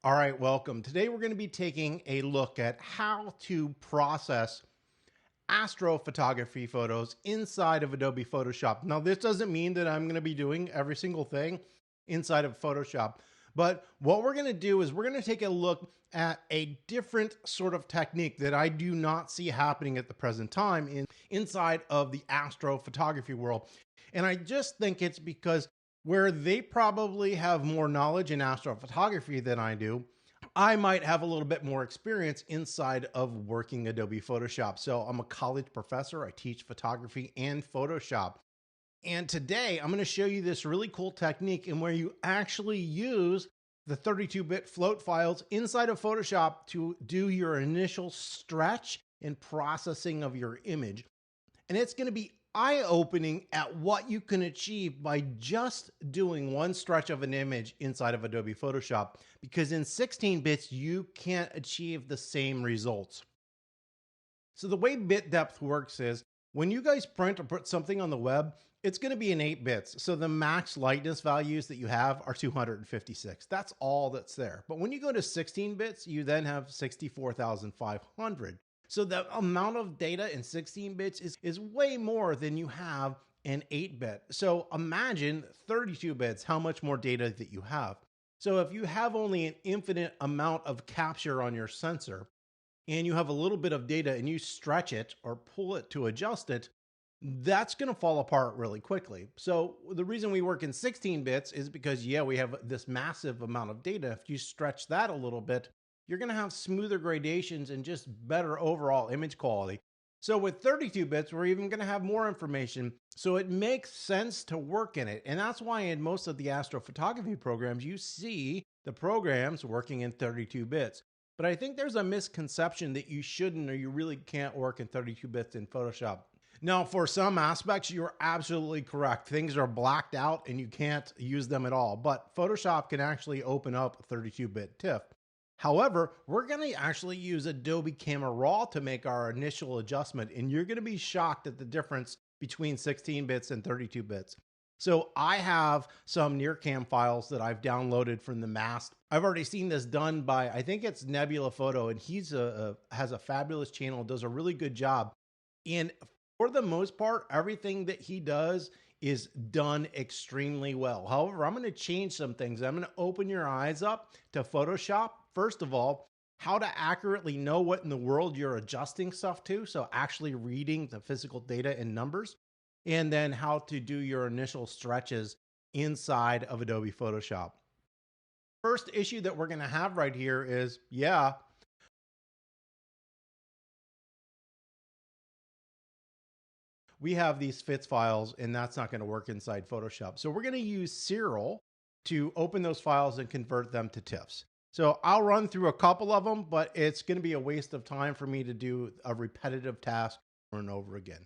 All right, welcome. Today we're going to be taking a look at how to process astrophotography photos inside of Adobe Photoshop. Now, this doesn't mean that I'm going to be doing every single thing inside of Photoshop, but what we're going to do is we're going to take a look at a different sort of technique that I do not see happening at the present time inside of the astrophotography world. And I just think it's because where they probably have more knowledge in astrophotography than I do, I might have a little bit more experience inside of working Adobe Photoshop. So I'm a college professor. I teach photography and Photoshop. And today I'm going to show you this really cool technique in where you actually use the 32-bit float files inside of Photoshop to do your initial stretch and processing of your image. And it's going to be eye-opening at what you can achieve by just doing one stretch of an image inside of Adobe Photoshop, because in 16 bits, you can't achieve the same results. So the way bit depth works is when you guys print or put something on the web, it's going to be in 8 bits. So the max lightness values that you have are 256. That's all that's there. But when you go to 16 bits, you then have 64,500. So the amount of data in 16 bits is way more than you have in 8-bit. So imagine 32 bits, how much more data that you have. So if you have only an infinite amount of capture on your sensor and you have a little bit of data and you stretch it or pull it to adjust it, that's going to fall apart really quickly. So the reason we work in 16 bits is because, yeah, we have this massive amount of data. If you stretch that a little bit, you're going to have smoother gradations and just better overall image quality. So with 32 bits, we're even going to have more information. So it makes sense to work in it. And that's why in most of the astrophotography programs, you see the programs working in 32 bits. But I think there's a misconception that you shouldn't or you really can't work in 32 bits in Photoshop. Now, for some aspects, you're absolutely correct. Things are blacked out and you can't use them at all. But Photoshop can actually open up 32-bit TIFF. However, we're going to actually use Adobe Camera Raw to make our initial adjustment, and you're going to be shocked at the difference between 16 bits and 32 bits. So I have some NearCam files that I've downloaded from the Mast. I've already seen this done by, I think it's Nebula Photo, and he's has a fabulous channel, does a really good job. And for the most part, everything that he does is done extremely well. However, I'm going to change some things. I'm going to open your eyes up to Photoshop. First of all, how to accurately know what in the world you're adjusting stuff to. So actually reading the physical data and numbers, and then how to do your initial stretches inside of Adobe Photoshop. First issue that we're going to have right here is, we have these FITS files and that's not going to work inside Photoshop. So we're going to use Siril to open those files and convert them to TIFFs. So I'll run through a couple of them, but it's going to be a waste of time for me to do a repetitive task over and over again.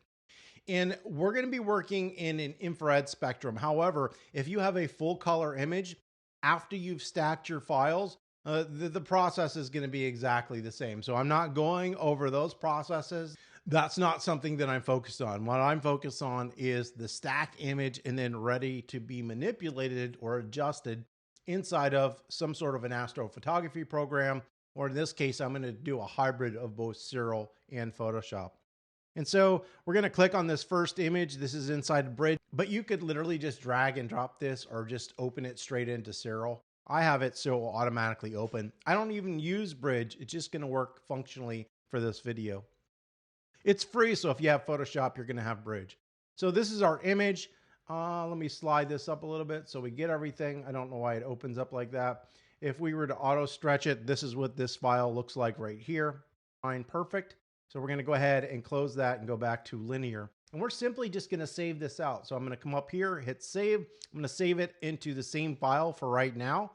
And we're going to be working in an infrared spectrum. However, if you have a full color image, after you've stacked your files, the process is going to be exactly the same. So I'm not going over those processes. That's not something that I'm focused on. What I'm focused on is the stacked image and then ready to be manipulated or adjusted inside of some sort of an astrophotography program, or in this case, I'm going to do a hybrid of both Siril and Photoshop. And so we're going to click on this first image. This is inside Bridge, but you could literally just drag and drop this or just open it straight into Siril. I have it so automatically open. I don't even use Bridge. It's just going to work functionally for this video. It's free, so if you have Photoshop, you're going to have Bridge. So this is our image. Let me slide this up a little bit so we get everything. I don't know why it opens up like that. If we were to auto stretch it, this is what this file looks like right here. Fine, perfect. So we're going to go ahead and close that and go back to linear. And we're simply just going to save this out. So I'm going to come up here, hit save. I'm going to save it into the same file for right now.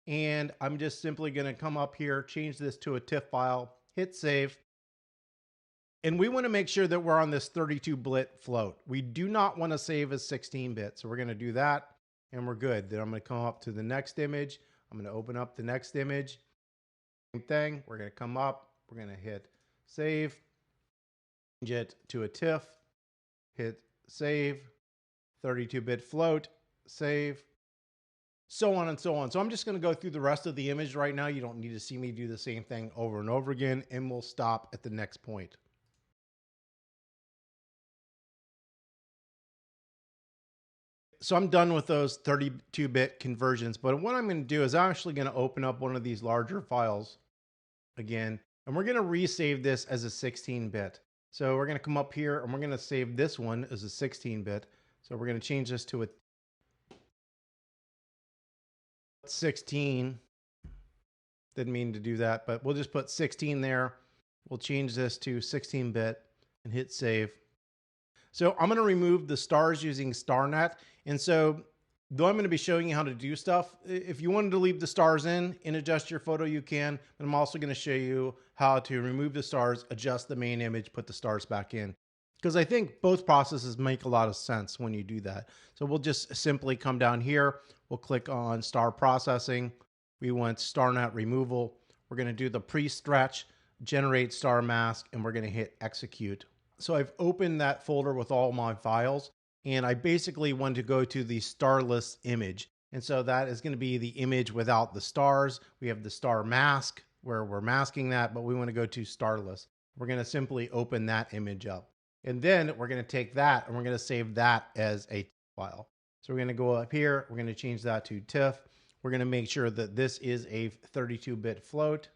And I'm just simply going to come up here, change this to a TIFF file, hit save. And we want to make sure that we're on this 32-bit float. We do not want to save as 16-bit. So we're going to do that and we're good. Then I'm going to come up to the next image. I'm going to open up the next image. Same thing. We're going to come up. We're going to hit save. Change it to a TIFF. Hit save. 32-bit float. Save. so on and so on. So I'm just going to go through the rest of the image right now. You don't need to see me do the same thing over and over again, and we'll stop at the next point. So I'm done with those 32-bit conversions, but what I'm going to do is I'm actually going to open up one of these larger files again, and we're going to resave this as a 16-bit. So we're going to come up here and we're going to save this one as a 16-bit. So we're going to change this to a 16. Didn't mean to do that, but we'll just put 16 there. We'll change this to 16-bit and hit save. So I'm going to remove the stars using Starnet. And so though I'm going to be showing you how to do stuff, if you wanted to leave the stars in and adjust your photo, you can. But I'm also going to show you how to remove the stars, adjust the main image, put the stars back in. Because I think both processes make a lot of sense when you do that. So we'll just simply come down here. We'll click on star processing. We want Starnet removal. We're going to do the pre-stretch, generate star mask, and we're going to hit execute. So I've opened that folder with all my files, and I basically want to go to the starless image. And so that is going to be the image without the stars. We have the star mask where we're masking that, but we want to go to starless. We're going to simply open that image up. And then we're going to take that and we're going to save that as a file. So we're going to go up here. We're going to change that to tiff. We're going to make sure that this is a 32-bit float.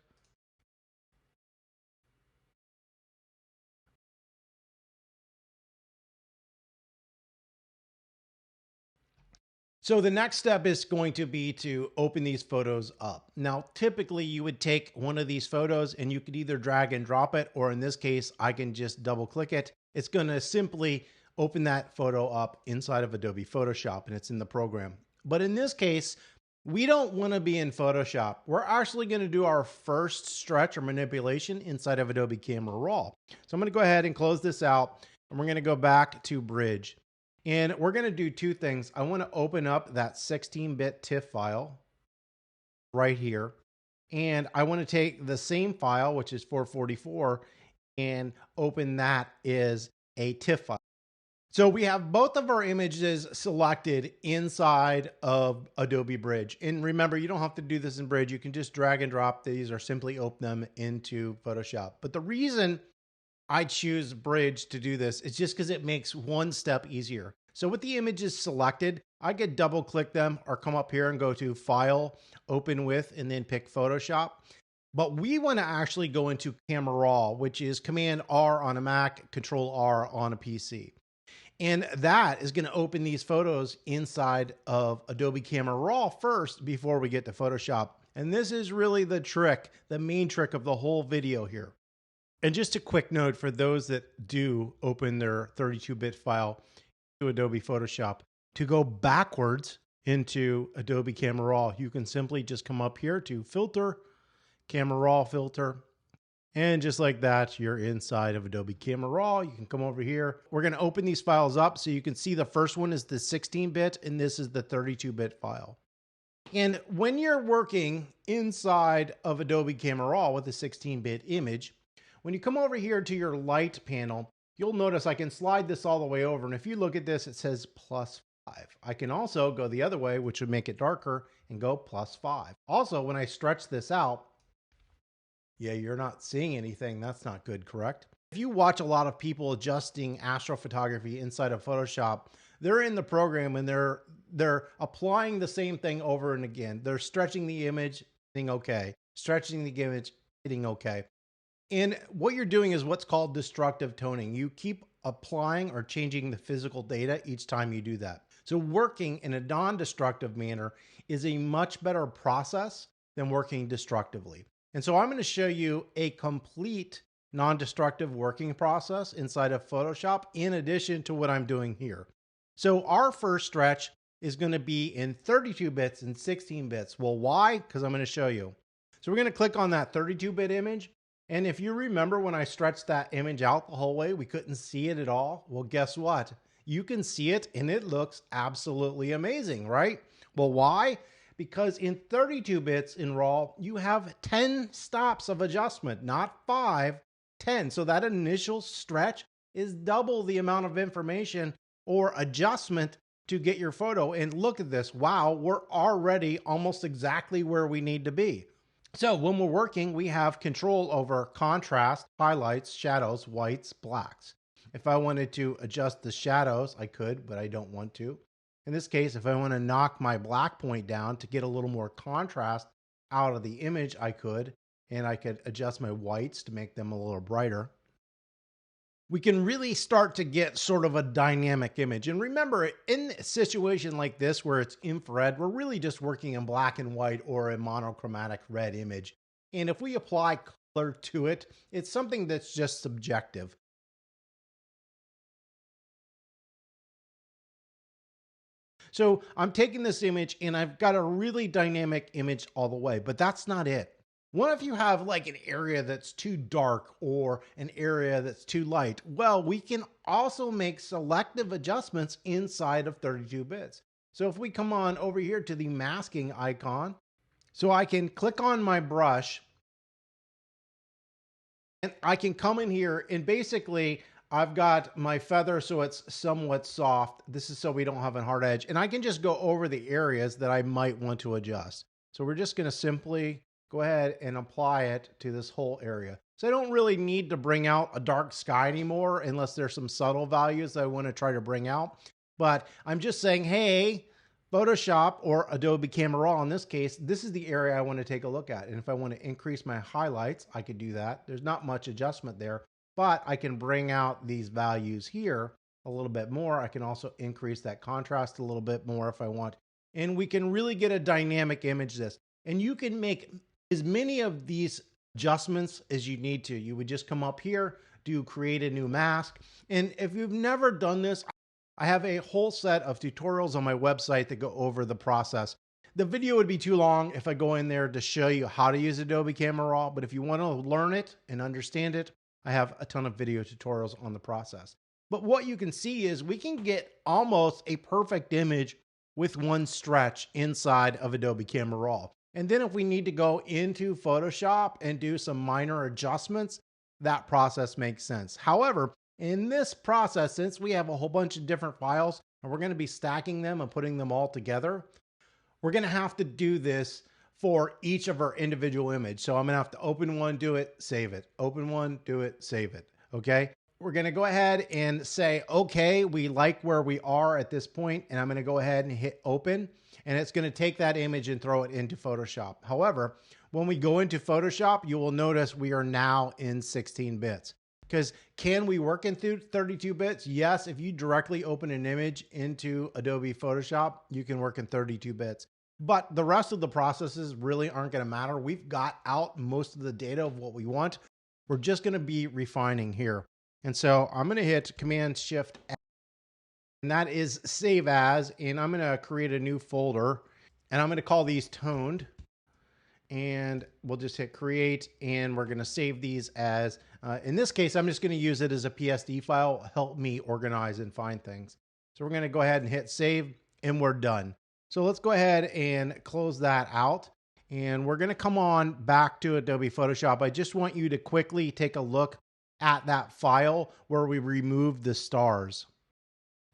So the next step is going to be to open these photos up. Now, typically you would take one of these photos and you could either drag and drop it, or in this case, I can just double click it. It's going to simply open that photo up inside of Adobe Photoshop, and it's in the program. But in this case, we don't want to be in Photoshop. We're actually going to do our first stretch or manipulation inside of Adobe Camera Raw. So I'm going to go ahead and close this out, and we're going to go back to Bridge. And we're going to do two things. I want to open up that 16-bit TIFF file right here. And I want to take the same file, which is 444, and open that as a TIFF file. So we have both of our images selected inside of Adobe Bridge. And remember, you don't have to do this in Bridge. You can just drag and drop these or simply open them into Photoshop. But the reason I choose Bridge to do this is just because it makes one step easier. So with the images selected, I could double click them or come up here and go to File, Open With, and then pick Photoshop. But we want to actually go into Camera Raw, which is Command R on a Mac, Control R on a PC. And that is going to open these photos inside of Adobe Camera Raw first before we get to Photoshop. And this is really the trick, the main trick of the whole video here. And just a quick note for those that do open their 32-bit file to Adobe Photoshop, to go backwards into Adobe Camera Raw, you can simply just come up here to Filter, Camera Raw Filter, and just like that, you're inside of Adobe Camera Raw. You can come over here. We're going to open these files up so you can see the first one is the 16-bit and this is the 32-bit file. And when you're working inside of Adobe Camera Raw with a 16-bit image, when you come over here to your light panel, you'll notice I can slide this all the way over. And if you look at this, it says +5. I can also go the other way, which would make it darker, and go +5. Also, when I stretch this out, yeah, you're not seeing anything. That's not good, correct? If you watch a lot of people adjusting astrophotography inside of Photoshop, they're in the program and they're applying the same thing over and again. They're stretching the image, hitting OK. Stretching the image, hitting OK. And what you're doing is what's called destructive toning. You keep applying or changing the physical data each time you do that. So working in a non-destructive manner is a much better process than working destructively. And so I'm going to show you a complete non-destructive working process inside of Photoshop in addition to what I'm doing here. So our first stretch is going to be in 32 bits and 16 bits. Well, why? Because I'm going to show you. So we're going to click on that 32-bit image. And if you remember when I stretched that image out the whole way, we couldn't see it at all. Well, guess what? You can see it and it looks absolutely amazing, right? Well, why? Because in 32 bits in RAW, you have 10 stops of adjustment, not 5, 10. So that initial stretch is double the amount of information or adjustment to get your photo. And look at this. Wow, we're already almost exactly where we need to be. So when we're working, we have control over contrast, highlights, shadows, whites, blacks. If I wanted to adjust the shadows, I could, but I don't want to. In this case, if I want to knock my black point down to get a little more contrast out of the image, I could, and I could adjust my whites to make them a little brighter. We can really start to get sort of a dynamic image. And remember, in a situation like this where it's infrared, we're really just working in black and white or a monochromatic red image. And if we apply color to it, it's something that's just subjective. So I'm taking this image and I've got a really dynamic image all the way, but that's not it. What if you have like an area that's too dark or an area that's too light? Well, we can also make selective adjustments inside of 32 bits. So if we come on over here to the masking icon, so I can click on my brush and I can come in here and basically I've got my feather so it's somewhat soft. This is so we don't have a hard edge. And I can just go over the areas that I might want to adjust. So we're just going to simply go ahead and apply it to this whole area. So I don't really need to bring out a dark sky anymore unless there's some subtle values that I want to try to bring out. But I'm just saying, hey, Photoshop or Adobe Camera Raw in this case, this is the area I want to take a look at. And if I want to increase my highlights, I could do that. There's not much adjustment there, but I can bring out these values here a little bit more. I can also increase that contrast a little bit more if I want. And we can really get a dynamic image this. And you can make as many of these adjustments as you need to. You would just come up here, do create a new mask. And if you've never done this, I have a whole set of tutorials on my website that go over the process. The video would be too long if I go in there to show you how to use Adobe Camera Raw, but if you want to learn it and understand it, I have a ton of video tutorials on the process. But what you can see is we can get almost a perfect image with one stretch inside of Adobe Camera Raw. And then if we need to go into Photoshop and do some minor adjustments, that process makes sense. However, in this process, since we have a whole bunch of different files and we're going to be stacking them and putting them all together, we're going to have to do this for each of our individual image. So I'm going to have to open one, do it, save it. Open one, do it, save it. Okay. We're going to go ahead and say, okay, we like where we are at this point, and I'm going to go ahead and hit open. And it's going to take that image and throw it into Photoshop. However, when we go into Photoshop, you will notice we are now in 16 bits. Because can we work in 32 bits? Yes, if you directly open an image into Adobe Photoshop, you can work in 32 bits. But the rest of the processes really aren't going to matter. We've got out most of the data of what we want. We're just going to be refining here. And so I'm going to hit Command-Shift-S. And that is save as, and I'm going to create a new folder and I'm going to call these toned, and we'll just hit create and we're going to save these as, in this case, I'm just going to use it as a PSD file, help me organize and find things. So we're going to go ahead and hit save and we're done. So let's go ahead and close that out. And we're going to come on back to Adobe Photoshop. I just want you to quickly take a look at that file where we removed the stars.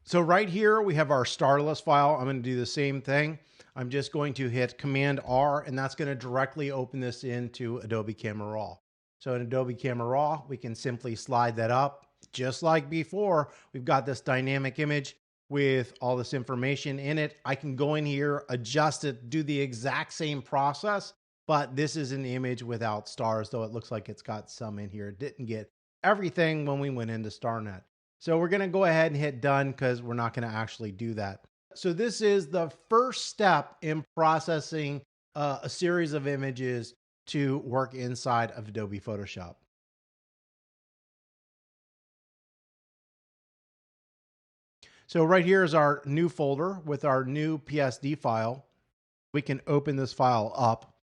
So right here, we have our starless file. I'm going to do the same thing. I'm just going to hit Command R, and that's going to directly open this into Adobe Camera Raw. So in Adobe Camera Raw, we can simply slide that up. Just like before, we've got this dynamic image with all this information in it. I can go in here, adjust it, do the exact same process, but this is an image without stars, though it looks like it's got some in here. It didn't get everything when we went into Starnet. So we're going to go ahead and hit done because we're not going to actually do that. So this is the first step in processing a series of images to work inside of Adobe Photoshop. So right here is our new folder with our new PSD file. We can open this file up,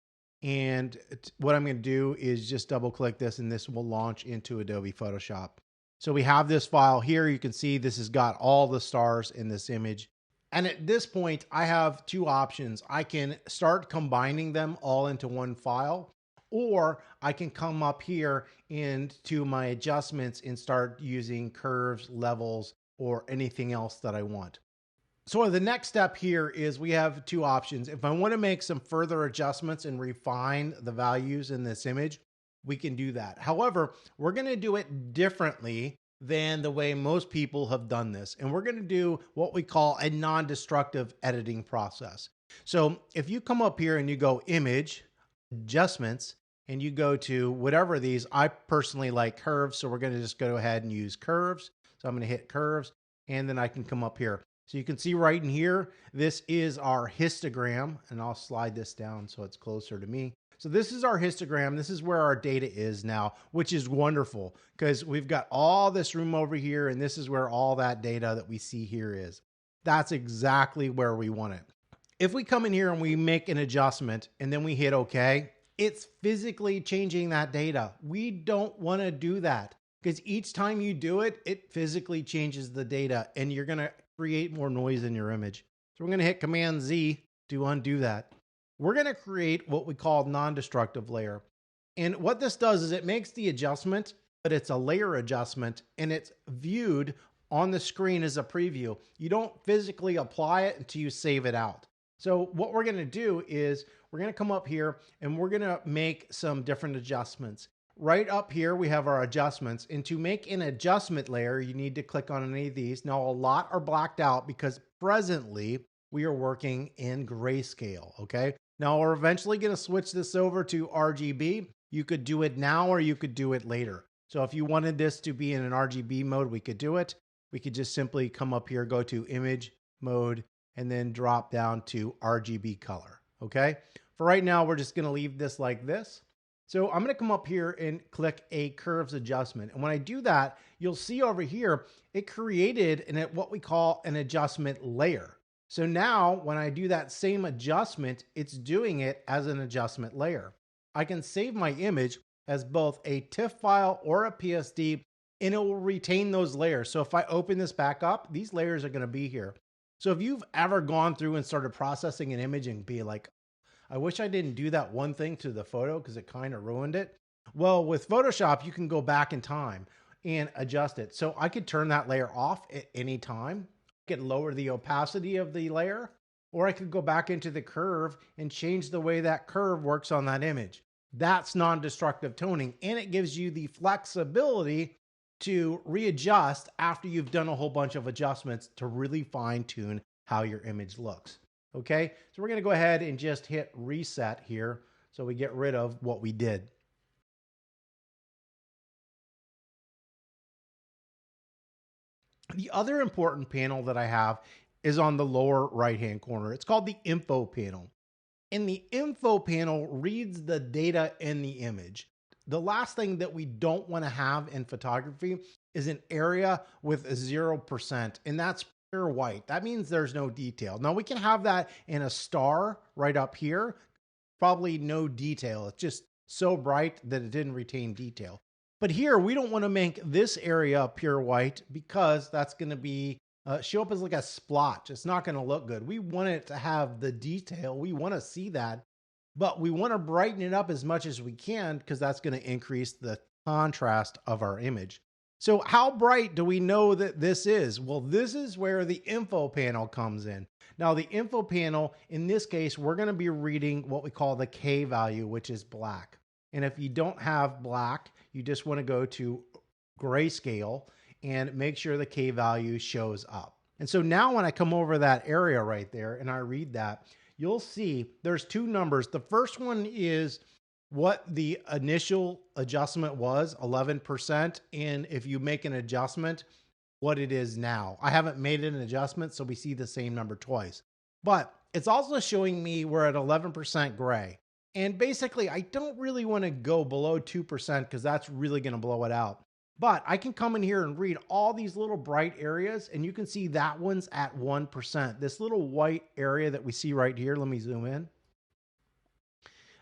and what I'm going to do is just double click this and this will launch into Adobe Photoshop. So we have this file here. You can see this has got all the stars in this image. And at this point, I have two options. I can start combining them all into one file, or I can come up here into my adjustments and start using curves, levels, or anything else that I want. So the next step here is we have two options. If I want to make some further adjustments and refine the values in this image, we can do that. However, we're going to do it differently than the way most people have done this. And we're going to do what we call a non-destructive editing process. So if you come up here and you go Image, Adjustments, and you go to whatever of these, I personally like curves. So we're going to just go ahead and use curves. So I'm going to hit curves, and then I can come up here. So you can see right in here, this is our histogram, and I'll slide this down so it's closer to me. So this is our histogram. This is where our data is now, which is wonderful because we've got all this room over here, and this is where all that data that we see here is. That's exactly where we want it. If we come in here and we make an adjustment and then we hit OK, it's physically changing that data. We don't want to do that because each time you do it, it physically changes the data and you're going to create more noise in your image. So we're going to hit Command Z to undo that. We're going to create what we call non-destructive layer. And what this does is it makes the adjustment, but it's a layer adjustment and it's viewed on the screen as a preview. You don't physically apply it until you save it out. So what we're going to do is we're going to come up here and we're going to make some different adjustments. Right up here, we have our adjustments. And to make an adjustment layer, you need to click on any of these. Now, a lot are blacked out because presently we are working in grayscale, okay? Now, we're eventually going to switch this over to RGB. You could do it now or you could do it later. So if you wanted this to be in an RGB mode, we could do it. We could just simply come up here, go to Image Mode, and then drop down to RGB color, okay? For right now, we're just going to leave this like this. So I'm going to come up here and click a curves adjustment. And when I do that, you'll see over here, it created what we call an adjustment layer. So now when I do that same adjustment, it's doing it as an adjustment layer. I can save my image as both a TIFF file or a PSD, and it will retain those layers. So if I open this back up, these layers are going to be here. So if you've ever gone through and started processing an image and be like, I wish I didn't do that one thing to the photo because it kind of ruined it. Well, with Photoshop, you can go back in time and adjust it. So I could turn that layer off at any time. I could lower the opacity of the layer, or I could go back into the curve and change the way that curve works on that image. That's non-destructive toning, and it gives you the flexibility to readjust after you've done a whole bunch of adjustments to really fine tune how your image looks. Okay, so we're going to go ahead and just hit reset here so we get rid of what we did. The other important panel that I have is on the lower right-hand corner. It's called the Info panel. And the Info panel reads the data in the image. The last thing that we don't want to have in photography is an area with 0%, and that's pure white. That means there's no detail. Now we can have that in a star right up here, probably no detail. It's just so bright that it didn't retain detail. But here we don't want to make this area pure white because that's going to be show up as like a splotch. It's not going to look good. We want it to have the detail. We want to see that, but we want to brighten it up as much as we can because that's going to increase the contrast of our image. So how bright do we know that this is? Well, this is where the Info panel comes in. Now, the Info panel, in this case, we're going to be reading what we call the K value, which is black. And if you don't have black, you just want to go to grayscale and make sure the K value shows up. And so now when I come over that area right there and I read that, you'll see there's two numbers. The first one is what the initial adjustment was, 11%. And if you make an adjustment, what it is now. I haven't made an adjustment, so we see the same number twice. But it's also showing me we're at 11% gray. And basically, I don't really want to go below 2% because that's really going to blow it out. But I can come in here and read all these little bright areas, and you can see that one's at 1%. This little white area that we see right here, let me zoom in.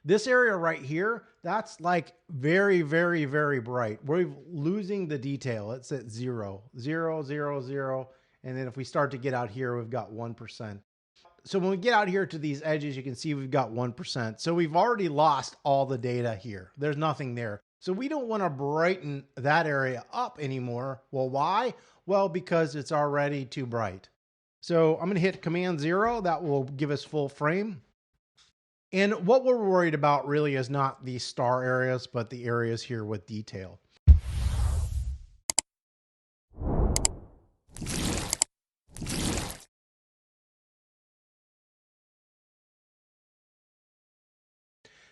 This area right here, that's like very, very, very bright. We're losing the detail. It's at 0, 0, 0, 0. And then if we start to get out here, we've got 1%. So when we get out here to these edges, you can see we've got 1%. So we've already lost all the data here. There's nothing there. So we don't want to brighten that area up anymore. Well, why? Well, because it's already too bright. So I'm going to hit Command 0. That will give us full frame. And what we're worried about really is not the star areas, but the areas here with detail.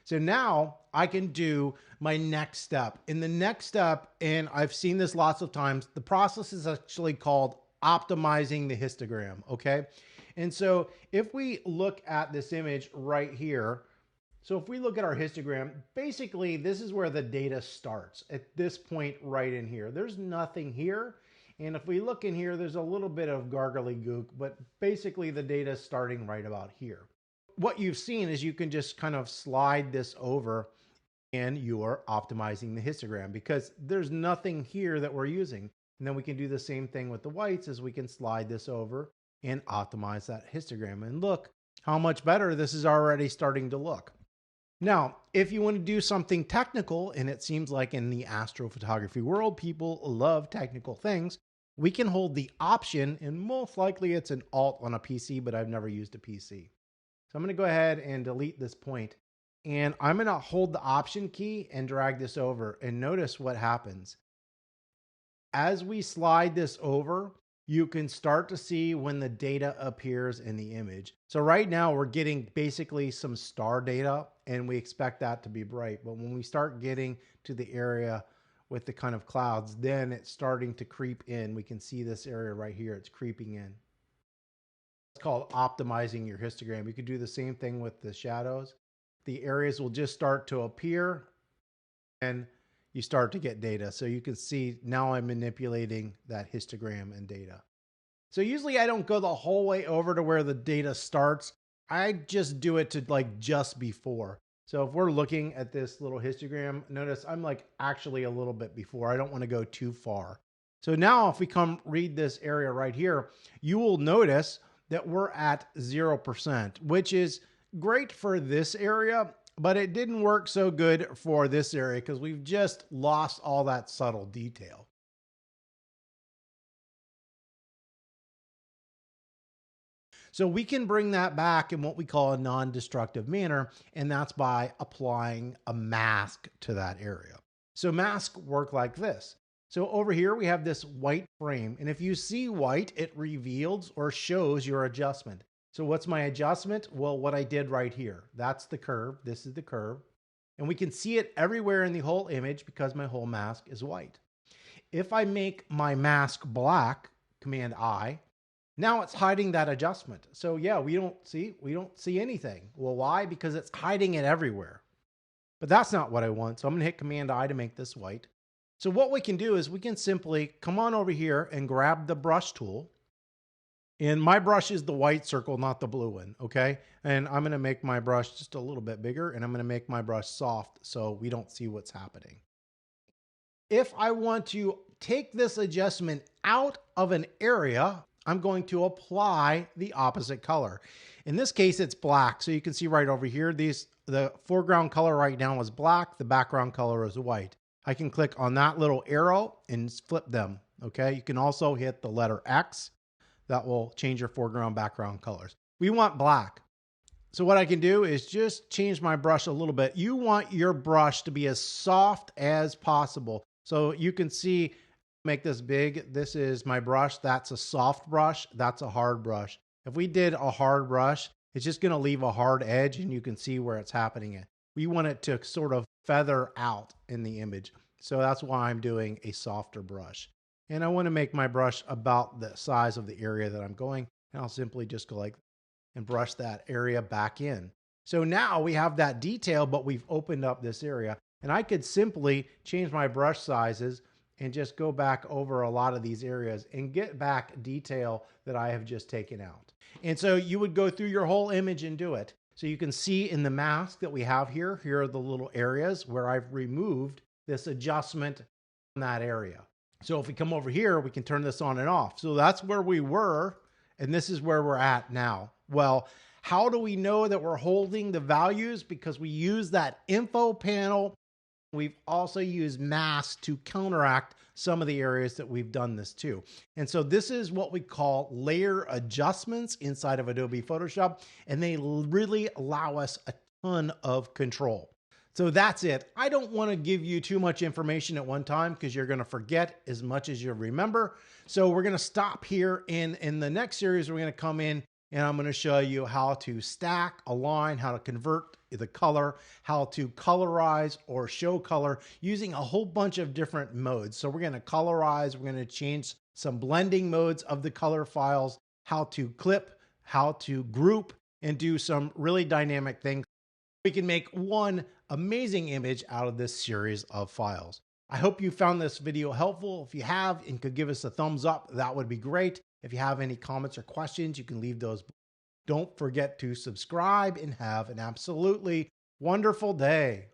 So now I can do my next step. In the next step, and I've seen this lots of times, the process is actually called optimizing the histogram, okay? And so if we look at this image right here, so if we look at our histogram, basically this is where the data starts, at this point right in here. There's nothing here. And if we look in here, there's a little bit of gargly gook, but basically the data is starting right about here. What you've seen is you can just kind of slide this over and you're optimizing the histogram because there's nothing here that we're using. And then we can do the same thing with the whites as we can slide this over and optimize that histogram. And look how much better this is already starting to look. Now, if you want to do something technical, and it seems like in the astrophotography world, people love technical things, we can hold the Option, and most likely it's an Alt on a PC, but I've never used a PC. So I'm going to go ahead and delete this point, and I'm going to hold the Option key and drag this over, and notice what happens. As we slide this over, you can start to see when the data appears in the image. So right now we're getting basically some star data, and we expect that to be bright. But when we start getting to the area with the kind of clouds, then it's starting to creep in. We can see this area right here. It's creeping in. It's called optimizing your histogram. You could do the same thing with the shadows. The areas will just start to appear and you start to get data. So you can see now I'm manipulating that histogram and data. So usually I don't go the whole way over to where the data starts. I just do it to like just before. So if we're looking at this little histogram, notice I'm like actually a little bit before. I don't want to go too far. So now if we come read this area right here, you will notice that we're at 0%, which is great for this area, but it didn't work so good for this area because we've just lost all that subtle detail. So we can bring that back in what we call a non-destructive manner, and that's by applying a mask to that area. So masks work like this. So over here we have this white frame, and if you see white, it reveals or shows your adjustment. So what's my adjustment? Well, what I did right here. That's the curve. This is the curve. And we can see it everywhere in the whole image because my whole mask is white. If I make my mask black, Command I, now it's hiding that adjustment. So yeah, we don't see anything. Well, why? Because it's hiding it everywhere. But that's not what I want. So I'm going to hit Command I to make this white. So what we can do is we can simply come on over here and grab the brush tool. And my brush is the white circle, not the blue one, okay? And I'm going to make my brush just a little bit bigger, and I'm going to make my brush soft so we don't see what's happening. If I want to take this adjustment out of an area, I'm going to apply the opposite color. In this case, it's black. So you can see right over here, the foreground color right now is black. The background color is white. I can click on that little arrow and flip them, okay? You can also hit the letter X. That will change your foreground, background colors. We want black. So what I can do is just change my brush a little bit. You want your brush to be as soft as possible. So you can see, make this big. This is my brush. That's a soft brush. That's a hard brush. If we did a hard brush, it's just going to leave a hard edge and you can see where it's happening. We want it to sort of feather out in the image. So that's why I'm doing a softer brush. And I want to make my brush about the size of the area that I'm going. And I'll simply just go like and brush that area back in. So now we have that detail, but we've opened up this area. And I could simply change my brush sizes and just go back over a lot of these areas and get back detail that I have just taken out. And so you would go through your whole image and do it. So you can see in the mask that we have here, here are the little areas where I've removed this adjustment in that area. So if we come over here, we can turn this on and off. So that's where we were, and this is where we're at now. Well, how do we know that we're holding the values? Because we use that info panel We've also used masks to counteract some of the areas that we've done this to. And so this is what we call layer adjustments inside of Adobe Photoshop, and they really allow us a ton of control. So that's it. I don't want to give you too much information at one time because you're going to forget as much as you remember. So we're going to stop here. In the next series, we're going to come in and I'm going to show you how to stack, align, how to convert the color, how to colorize or show color using a whole bunch of different modes. So we're going to colorize, we're going to change some blending modes of the color files, how to clip, how to group, and do some really dynamic things. We can make one amazing image out of this series of files. I hope you found this video helpful. If you have and could give us a thumbs up, that would be great. If you have any comments or questions, you can leave those. Don't forget to subscribe and have an absolutely wonderful day.